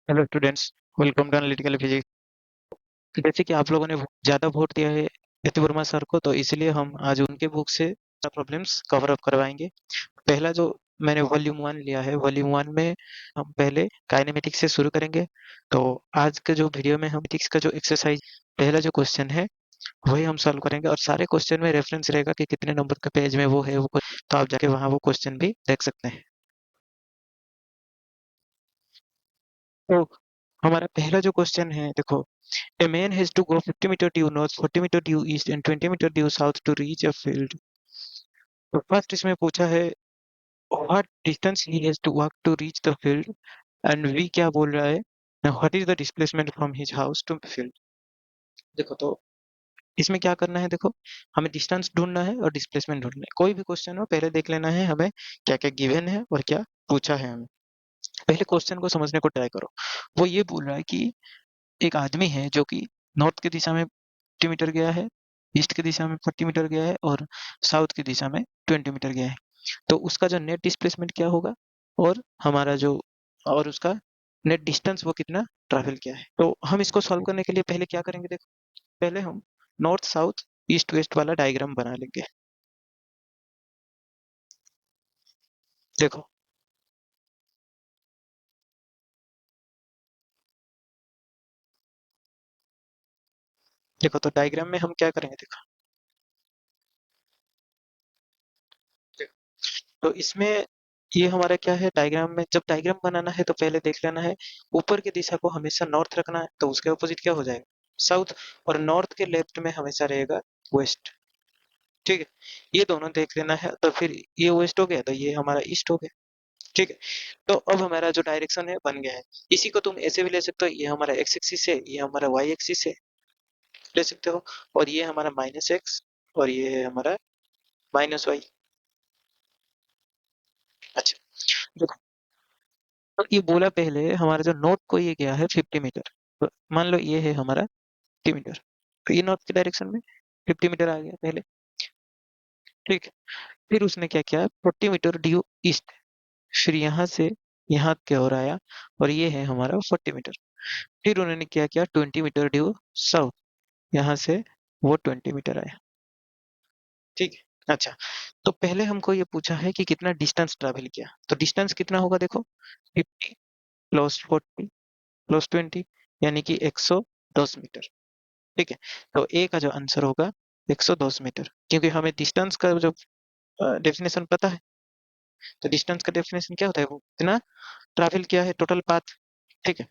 Hello students, welcome to analytical physics. जैसे कि आप लोगों ने ज़्यादा वोट दिया है यति वर्मा सर को, तो इसलिए हम आज उनके बुक से प्रॉब्लम्स कवर अप करवाएंगे। पहला जो मैंने वॉल्यूम वन लिया है, वॉल्यूम वन में हम पहले काइनेमेटिक्स से शुरू करेंगे। तो आज के जो वीडियो में हम मैथमेटिक्स का जो एक्सरसाइज पहला जो क्वेश्चन है वही हम सॉल्व करेंगे, और सारे क्वेश्चन में रेफरेंस रहेगा कि कितने नंबर के पेज में वो है वो तो आप जाके वहाँ वो क्वेश्चन भी देख सकते हैं। तो हमारा पहला जो क्वेश्चन है, देखो, A man has to go 50 meter due north, 40 meter due east and 20 meter due south to reach a field. तो फर्स्ट इसमें पूछा है what distance he has to walk to reach the field, and V क्या बोल रहा है, now what is the displacement from his house to field। देखो, तो इसमें क्या करना है, देखो, हमें डिस्टेंस ढूंढना है और डिस्प्लेसमेंट ढूंढना है। कोई भी क्वेश्चन हो पहले देख लेना है हमें क्या क्या गिवन है और क्या पूछा है हमें। पहले क्वेश्चन को समझने को ट्राई करो। वो ये बोल रहा है कि एक आदमी है जो कि नॉर्थ की दिशा में 50 मीटर गया है, ईस्ट की दिशा में 40 मीटर गया है और साउथ की दिशा में 20 मीटर गया है। तो उसका जो नेट डिस्प्लेसमेंट क्या होगा, और हमारा जो और उसका नेट डिस्टेंस वो कितना ट्रैवल किया है। तो हम इसको सॉल्व करने के लिए पहले क्या करेंगे, देखो, पहले हम नॉर्थ साउथ ईस्ट वेस्ट वाला डायग्राम बना लेंगे। देखो, देखो, तो डायग्राम में हम क्या करेंगे, देखो, तो इसमें ये हमारा क्या है, डायग्राम में जब डायग्राम बनाना है तो पहले देख लेना है ऊपर की दिशा को हमेशा नॉर्थ रखना है, तो उसके ऑपोजिट क्या हो जाएगा, साउथ। और नॉर्थ के लेफ्ट में हमेशा रहेगा वेस्ट। ठीक है, ये दोनों देख लेना है। तो फिर ये वेस्ट हो गया तो ये हमारा ईस्ट हो गया। ठीक है, तो अब हमारा जो डायरेक्शन है बन गया है। इसी को तुम ऐसे भी ले सकते हो, ये हमारा एक्स एक्सिस है, ये हमारा वाई एक्सिस है, ले सकते हो। और ये हमारा माइनस एक्स और ये है हमारा माइनस वाई। अच्छा, देखो, तो ये बोला पहले हमारा जो नॉर्थ को ये गया है 50 मीटर। तो मान लो ये है हमारा 50 मीटर, तो ये नॉर्थ के डायरेक्शन में 50 मीटर आ गया पहले। ठीक है, फिर उसने क्या किया, 40 मीटर ड्यू ईस्ट, फिर यहाँ से यहाँ की ओर आया, और ये है हमारा 40 मीटर। फिर उन्होंने क्या किया, 20 मीटर ड्यू साउथ, यहाँ से वो 20 मीटर आया। ठीक है, अच्छा, तो पहले हमको ये पूछा है कि कितना डिस्टेंस ट्रैवल किया। तो डिस्टेंस कितना होगा, देखो, 50 प्लस 40 प्लस 20, यानी कि 110 मीटर। ठीक है, तो ए का जो आंसर होगा 110 मीटर, क्योंकि हमें डिस्टेंस का जो डेफिनेशन पता है। तो डिस्टेंस का डेफिनेशन क्या होता है, वो कितना ट्रैवल किया है, टोटल पाथ। ठीक है,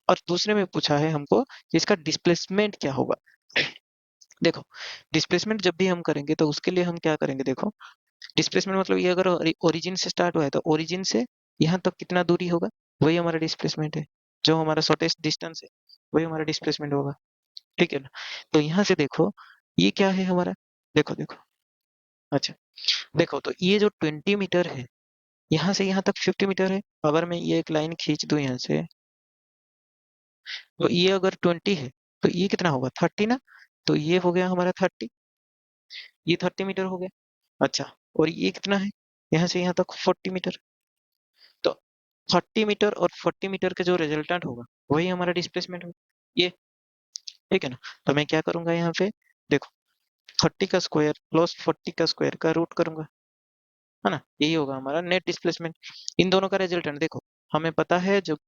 और दूसरे में पूछा है हमको कि इसका डिस्प्लेसमेंट क्या होगा। देखो, डिस्प्लेसमेंट जब भी हम करेंगे तो उसके लिए हम क्या करेंगे, देखो, डिस्प्लेसमेंट मतलब ये अगर ओरिजिन से स्टार्ट हुआ है तो ओरिजिन से यहाँ तक कितना दूरी होगा, वही हमारा डिस्प्लेसमेंट है। जो हमारा शॉर्टेस्ट डिस्टेंस है वही हमारा डिस्प्लेसमेंट होगा। ठीक है ना। तो यहाँ से देखो, ये क्या है हमारा, देखो देखो, अच्छा, देखो, तो ये जो 20 मीटर है, यहाँ से यहाँ तक 50 मीटर है। अगर मैं ये एक लाइन खींच दूं यहाँ से, तो ये अगर 20 है तो ये कितना होगा, 30 ना। तो ये हो गया हमारा 30, ये 30 मीटर हो गया। अच्छा, और ये कितना है, यहाँ से यहाँ तक 40 मीटर। तो 30 मीटर और 40 मीटर का जो रिजल्टेंट होगा वही हमारा डिस्प्लेसमेंट होगा, ये। ठीक है ना। तो मैं क्या करूंगा यहाँ पे, देखो, 30 का स्क्वायर प्लस 40 का स्क्वायर का रूट करूंगा, है ना, यही होगा हमारा नेट डिस्प्लेसमेंट। इन दोनों का रिजल्टेंट देखो, हमें पता है जब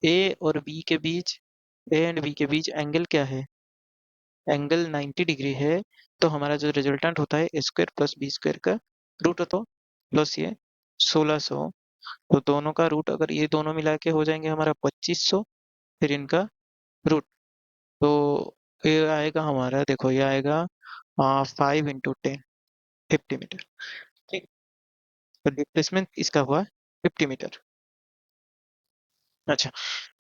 ए और बी के बीच, ए एंड बी के बीच एंगल क्या है, एंगल 90 डिग्री है। तो हमारा जो रिजल्टेंट होता है ए स्क्वायर प्लस बी स्क्वायर का रूट होता है, प्लस ये 1600। तो दोनों का रूट अगर ये दोनों मिला के हो जाएंगे हमारा 2500, फिर इनका रूट। तो ये आएगा हमारा, देखो, ये आएगा 5 × 10, 50 मीटर। ठीक, तो डिस्प्लेसमेंट इसका हुआ 50 मीटर। अच्छा,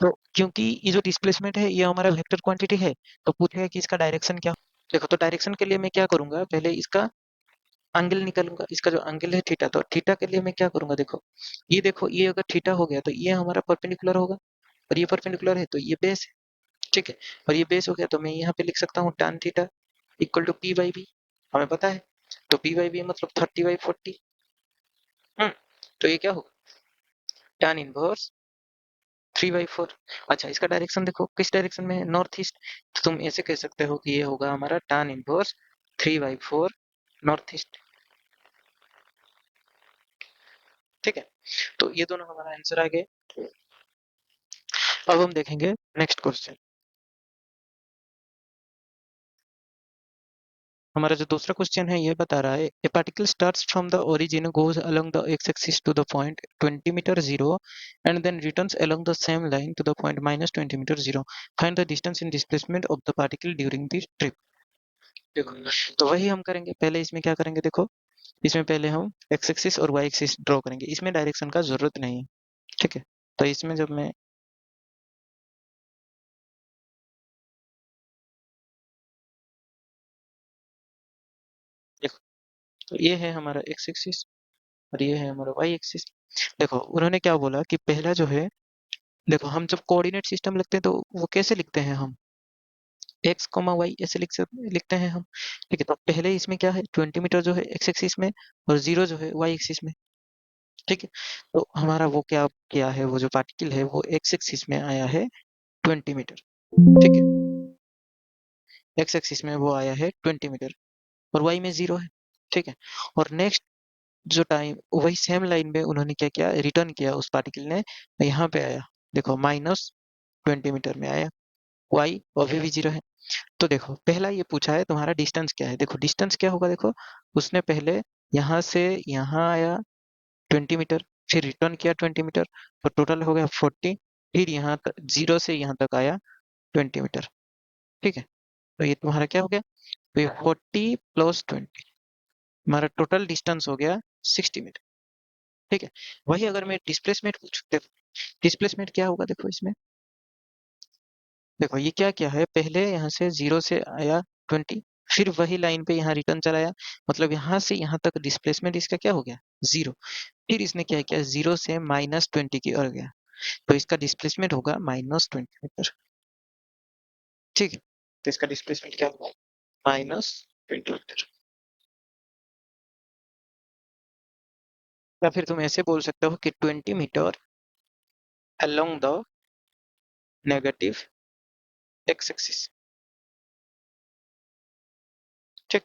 तो क्योंकि ये जो डिस्प्लेसमेंट है ये हमारा वेक्टर क्वांटिटी है, तो पूछेगा कि इसका डायरेक्शन क्या। देखो, तो डायरेक्शन के लिए मैं क्या करूंगा, पहले इसका एंगल निकालूंगा। इसका जो एंगल है थीटा, तो थीटा के लिए मैं क्या करूंगा, देखो, देखो, ये अगर थीटा हो गया तो ये हमारा परपेंडिकुलर होगा, और ये परपेंडिकुलर है तो ये बेस है। ठीक है, और ये बेस हो गया तो मैं यहाँ पे लिख सकता हूँ tan theta equal to P by B, हमें पता है। तो पी बाई बी मतलब 30/40। हम्म, तो ये क्या होगा, tan इनवर्स 3/4। अच्छा, इसका डायरेक्शन देखो किस डायरेक्शन में है, नॉर्थ ईस्ट। तो तुम ऐसे कह सकते हो कि ये होगा हमारा tan इनवर्स 3/4 नॉर्थ ईस्ट। ठीक है, तो ये दोनों हमारा आंसर आ गए। अब हम देखेंगे नेक्स्ट क्वेश्चन। हमारा जो दूसरा क्वेश्चन है ये बता रहा है, a particle starts from the origin, goes along the X axis to the point 20 metre 0 and then returns along the same line to the point -20 metre 0। Find the distance in displacement of the particle during this trip. देखो, तो वही हम करेंगे। पहले इसमें क्या करेंगे, देखो इसमें पहले हम एक्स एक्सिस और वाई एक्सिस ड्रॉ करेंगे। इसमें डायरेक्शन का जरूरत नहीं है। ठीक है, तो इसमें जब मैं देखो, तो ये है हमारा एक्स एक्सिस और ये है हमारा वाई एक्सिस। देखो उन्होंने क्या बोला कि पहला जो है, देखो हम जब कोऑर्डिनेट सिस्टम लिखते हैं तो वो कैसे लिखते हैं हम, एक्स कॉमा वाई ऐसे लिखते हैं हम। ठीक है, तो पहले इसमें क्या है, 20 मीटर जो है एक्स एक्सिस में और 0 जो है वाई एक्सिस में। ठीक है, तो हमारा वो क्या किया है, वो जो पार्टिकल है वो एक्स एक्सिस में आया है 20 मीटर। ठीक है, एक्स एक्सिस में वो आया है 20 मीटर और वाई में 0 है। ठीक है, और नेक्स्ट जो टाइम वही सेम लाइन में उन्होंने क्या किया, रिटर्न किया उस पार्टिकल ने, यहाँ पे आया। देखो -20 मीटर में आया, वाई अभी भी 0 है। तो देखो पहला ये पूछा है तुम्हारा डिस्टेंस क्या है। देखो डिस्टेंस क्या होगा, देखो उसने पहले यहाँ से यहाँ आया 20 मीटर, फिर रिटर्न किया 20 मीटर, तो टोटल हो गया 40। फिर यहाँ तक 0 से यहाँ तक आया 20 मीटर। ठीक है, तो ये तुम्हारा क्या हो गया, तो ये 40 + 20 हमारा टोटल डिस्टेंस हो गया 60 मीटर। ठीक है, वही अगर मैं डिस्प्लेसमेंट पूछ, देखो डिस्प्लेसमेंट क्या होगा, देखो इसमें देखो ये क्या क्या है, पहले यहाँ से 0 से आया 20, फिर वही लाइन पे यहाँ रिटर्न चलाया, मतलब यहाँ से यहाँ तक डिस्प्लेसमेंट इसका क्या हो गया, 0। फिर इसने क्या किया, 0 से -20 की ओर गया, तो इसका डिस्प्लेसमेंट होगा -20 मीटर। ठीक है, तो इसका डिस्प्लेसमेंट क्या होगा, -20 मीटर। या फिर तुम ऐसे बोल सकते हो कि 20 metre along the negative X axis. ठीक,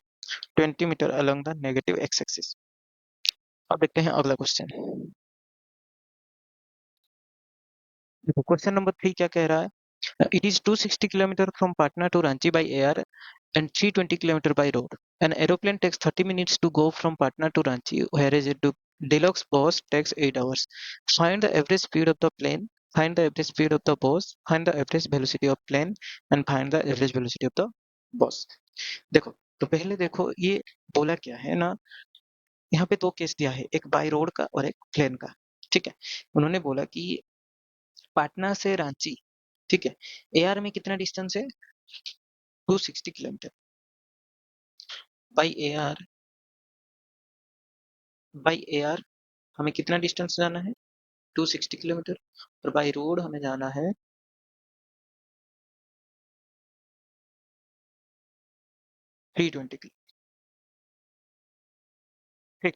20 metre along the negative X axis. अब देखते हैं अगला क्वेश्चन। देखो क्वेश्चन नंबर 3 क्या कह रहा है, it is 260 kilometer from Patna to Ranchi by air and 320 kilometer by road. An aeroplane takes 30 minutes to go from Patna to Ranchi, whereas a deluxe bus takes 8 hours. Find the average speed of the plane, find the average speed of the bus, find the average velocity of plane, and find the average velocity of the bus. देखो, तो पहले देखो ये बोला क्या है ना, यहाँ पे दो केस दिया है, एक बाय रोड का और एक प्लेन का। ठीक है, उन्होंने बोला कि पाटना से रांची, ठीक है, एआर में कितना डिस्टेंस है, 260 kilometre. By AR, by AR हमें कितना डिस्टेंस जाना है, 260 किलोमीटर, और बाई रोड हमें जाना है 320 किलोमीटर। ठीक,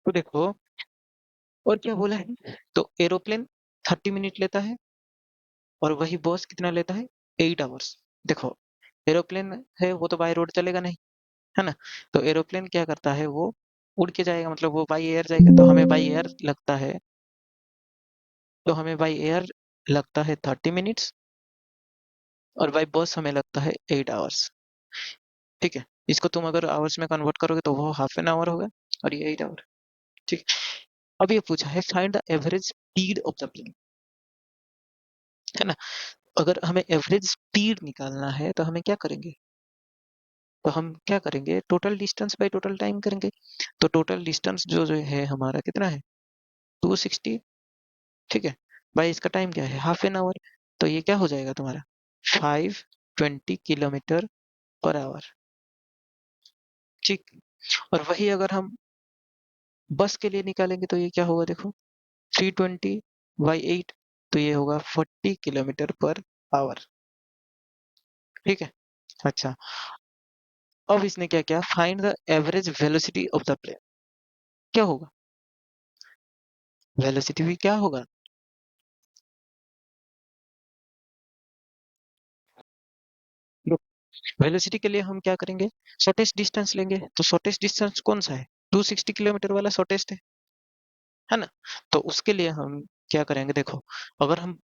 तो देखो और क्या बोला है, तो एरोप्लेन 30 मिनट लेता है और वही बस कितना लेता है, 8 आवर्स। देखो एरोप्लेन है वो तो बाय रोड चलेगा नहीं, है ना, तो एरोप्लेन क्या करता है, वो उड़ के जाएगा, मतलब वो बाई एयर जाएगा, तो हमें बाई एयर लगता है, तो हमें बाई एयर लगता है 30 मिनट्स, और बाई बस हमें लगता है 8 आवर्स। ठीक है, इसको तुम अगर आवर्स में कन्वर्ट करोगे तो वो हाफ एन आवर होगा और ये 8 आवर। ठीक, अब ये पूछा है find the average speed of the plane, है ना। अगर हमें एवरेज स्पीड निकालना है तो हमें क्या करेंगे, तो हम क्या करेंगे, total distance by total time करेंगे। तो टोटल डिस्टेंस जो है हमारा कितना है, 260। ठीक है, भाई इसका टाइम क्या है, हाफ एन आवर, तो ये क्या हो जाएगा तुम्हारा 520 किलोमीटर पर आवर। ठीक, और वही अगर हम बस के लिए निकालेंगे तो ये क्या होगा, देखो 320/8, तो ये होगा 40 किलोमीटर पर आवर। ठीक है, अच्छा, अब इसने क्या किया, find the average velocity of the plane. क्या होगा, वेलोसिटी भी क्या होगा, वेलोसिटी के लिए हम क्या करेंगे, शॉर्टेस्ट डिस्टेंस लेंगे। तो शॉर्टेस्ट डिस्टेंस कौन सा है, 260 किलोमीटर वाला शॉर्टेस्ट है ना। तो उसके लिए हम क्या करेंगे, देखो अगर हम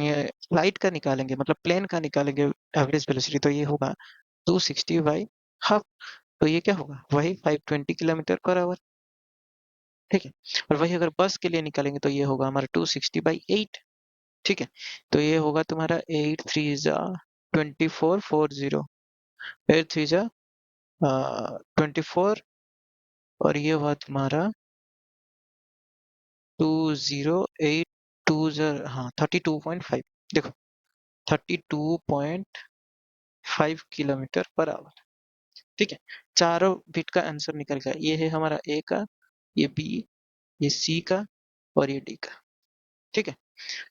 ये फ्लाइट का निकालेंगे, मतलब प्लेन का निकालेंगे एवरेज वेलोसिटी, तो ये होगा 260 बाई हाफ। तो ये क्या होगा, वही 520 किलोमीटर पर आवर। ठीक है। और वही अगर बस के लिए निकालेंगे तो ये होगा हमारा 260/8। ठीक है। तो ये होगा तुम्हारा 8 3 जा 24 40, 8 3 जा 24, और ये हुआ तुम्हारा 208 हाँ 32.5। देखो 32.5 किलोमीटर पर आवर। ठीक है। चारों बिट का आंसर निकल गया, ये है हमारा ए का, ये बी, ये सी का, और ये डी का। ठीक है।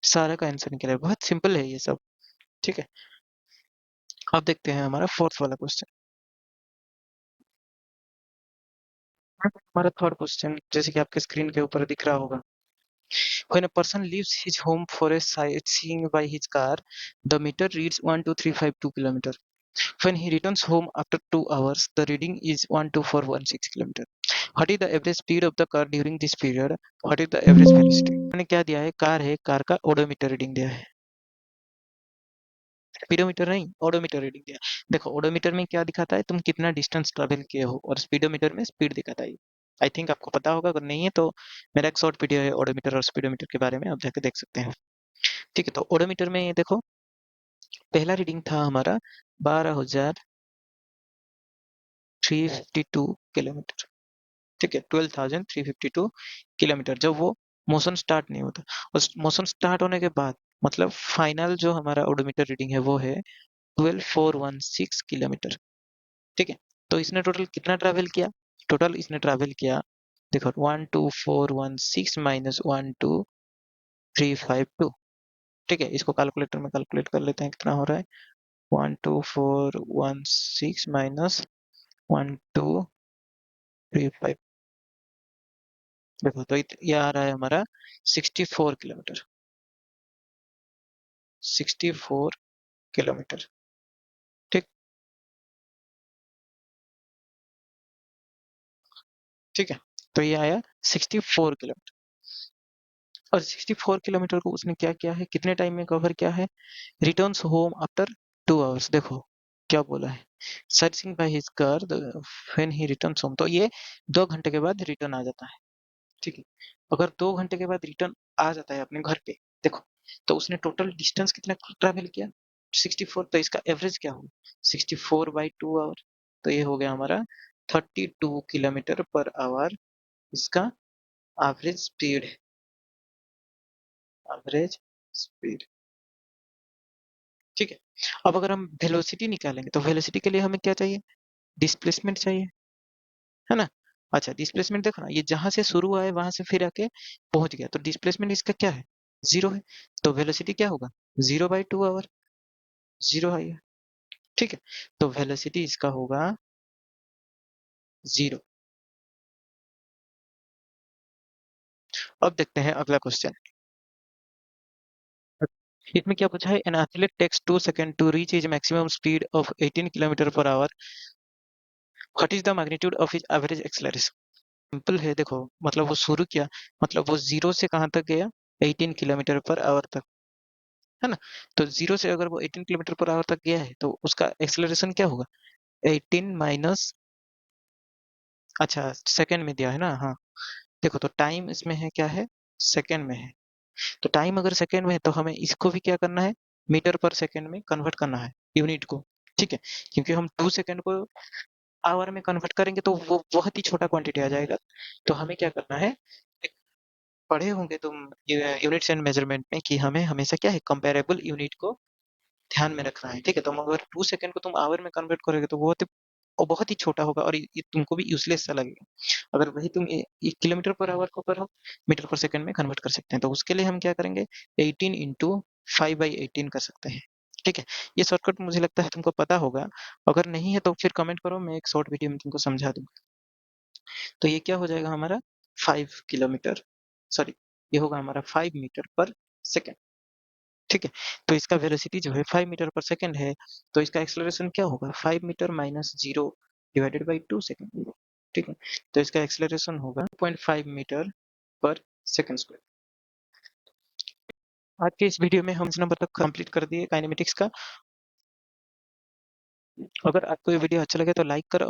सारा का आंसर निकला है, बहुत सिंपल है ये सब। ठीक है। अब देखते हैं हमारा फोर्थ वाला क्वेश्चन। हमारा थर्ड क्वेश्चन जैसे कि आपके स्क्रीन के ऊपर दिख रहा होगा। When a person leaves his home for a sightseeing by his car, the meter reads 12352 km. When he returns home after 2 hours, the reading is 12416 km. What is the average speed of the car during this period? What is the average velocity? मैंने क्या दिया है, car है, car का odometer reading दिया है, speedometer नहीं, odometer reading दिया है। देखो ओडोमीटर में क्या दिखाता है, तुम कितना डिस्टेंस ट्रेवल किए हो, और स्पीडोमीटर में स्पीड दिखाता है। आई थिंक आपको पता होगा, अगर नहीं है तो मेरा एक शॉर्ट वीडियो है ओडोमीटर और स्पीडोमीटर के बारे में, आप जाके देख सकते हैं। ठीक है। तो ओडोमीटर में ये देखो, पहला रीडिंग था हमारा 12,352 किलोमीटर। ठीक है, 12,352 किलोमीटर, जब वो मोशन स्टार्ट नहीं होता। और मोशन स्टार्ट होने के बाद, मतलब फाइनल जो हमारा ओडोमीटर रीडिंग है वो है 12,416 किलोमीटर। ठीक है। तो इसने टोटल कितना ट्रैवल किया, टोटल इसने ट्रैवल किया, देखो 12416 माइनस 12352। ठीक है, इसको कैलकुलेटर में कैलकुलेट कर लेते हैं कितना हो रहा है। 12416 माइनस 1235, देखो तो ये आ रहा है हमारा 64 किलोमीटर, 64 किलोमीटर। ठीक। ठीक है। तो ये आया 64 किलोमीटर। और 64 किलोमीटर को उसने क्या किया है, कितने टाइम में कवर किया है, रिटर्न्स होम आफ्टर 2 आवर्स। देखो क्या बोला है, searching by his car when he returns home. तो ये 2 घंटे के बाद रिटर्न आ जाता है। ठीक है। अगर 2 घंटे के बाद रिटर्न आ जाता है अपने घर पे, देखो तो उसने टोटल डिस्टेंस कितना ट्रेवल किया, 64। तो इसका एवरेज क्या होगा, 64/2 आवर। तो ये हो गया हमारा 32 किलोमीटर पर आवर, इसका एवरेज स्पीड है, एवरेज स्पीड। ठीक है। अब अगर हम वेलोसिटी निकालेंगे, तो वेलोसिटी के लिए हमें क्या चाहिए, डिस्प्लेसमेंट चाहिए, है ना। अच्छा डिस्प्लेसमेंट देखो ना, ये जहां से शुरू हुआ है वहां से फिर आके पहुंच गया, तो डिस्प्लेसमेंट इसका क्या है, जीरो है। तो वेलोसिटी क्या होगा, 0/2 आवर, जीरो है ये। ठीक है। तो वेलोसिटी इसका होगा 0। अब देखते हैं अगला क्वेश्चन। इसमें क्या पूछा है, an athlete takes 2 second to reach his maximum speed of 18 kilometre per hour, what is the magnitude of his average acceleration. Simple है, देखो मतलब वो शुरू किया, मतलब वो जीरो से कहाँ तक गया, 18 किलोमीटर पर आवर तक, है ना। तो जीरो से अगर वो 18 किलोमीटर पर आवर तक गया है, तो उसका एक्सेलरेशन क्या होगा, 18 माइनस, अच्छा सेकंड में दिया है ना, हाँ। देखो तो टाइम इसमें है क्या है, सेकंड में है। तो टाइम अगर सेकंड में है, तो हमें इसको भी क्या करना है, मीटर पर सेकंड में कन्वर्ट करना है, यूनिट को। ठीक है। क्योंकि हम 2 सेकंड को आवर में कन्वर्ट करेंगे तो वो बहुत ही छोटा क्वांटिटी आ जाएगा। तो हमें क्या करना है, पढ़े होंगे तुम यूनिट्स एंड मेजरमेंट में, कि हमें हमेशा क्या है, कंपेरेबल यूनिट को ध्यान में रखना है। ठीक है। तो अगर 2 सेकंड को तुम आवर में कन्वर्ट करोगे तो बहुत ही छोटा होगा, और ये तुमको भी यूजलेस सा लगेगा। अगर वही तुम किलोमीटर पर आवर को करो, मीटर पर सेकंड में कन्वर्ट कर सकते हैं। तो उसके लिए हम क्या करेंगे, 18 × 5/18 कर सकते हैं। ठीक है। ये शॉर्टकट मुझे लगता है तुमको पता होगा, अगर नहीं है तो फिर कमेंट करो, मैं एक शॉर्ट वीडियो में तुमको समझा दूंगा। तो ये क्या हो जाएगा हमारा, 5 किलोमीटर, सॉरी, ये होगा हमारा 5 मीटर पर सेकंड। ठीक है। तो इसका वेलोसिटी जो है 5 मीटर पर सेकंड है, तो इसका एक्सेलरेशन क्या होगा? 5 metre minus 0 divided by 2 second. ठीक है, तो इसका एक्सेलरेशन होगा 2.5 मीटर पर सेकंड स्क्वायर। आज के इस वीडियो में हम इस नंबर तक कंप्लीट कर दिए काइनेमेटिक्स का। अगर आपको ये वीडियो अच्छा लगे तो लाइक करो।